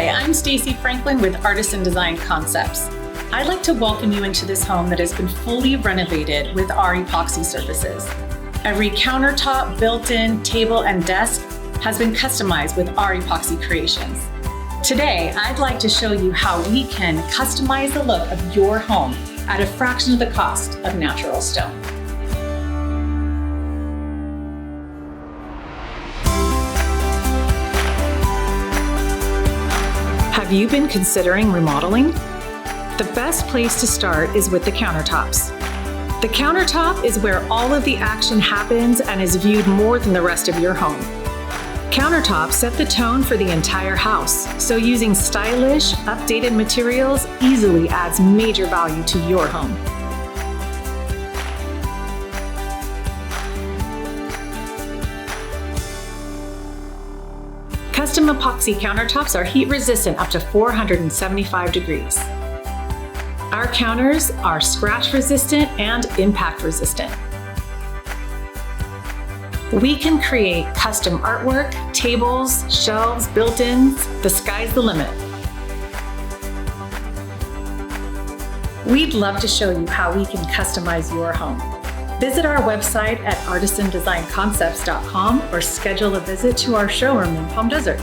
Hi, I'm Stacy Franklin with Artisan Design Concepts. I'd like to welcome you into this home that has been fully renovated with our epoxy surfaces. Every countertop, built-in, table, and desk has been customized with our epoxy creations. Today, I'd like to show you how we can customize the look of your home at a fraction of the cost of natural stone. Have you been considering remodeling? The best place to start is with the countertops. The countertop is where all of the action happens and is viewed more than the rest of your home. Countertops set the tone for the entire house, so using stylish, updated materials easily adds major value to your home. Custom epoxy countertops are heat resistant up to 475 degrees. Our counters are scratch resistant and impact resistant. We can create custom artwork, tables, shelves, built-ins. The sky's the limit. We'd love to show you how we can customize your home. Visit our website at artisandesignconcepts.com or schedule a visit to our showroom in Palm Desert.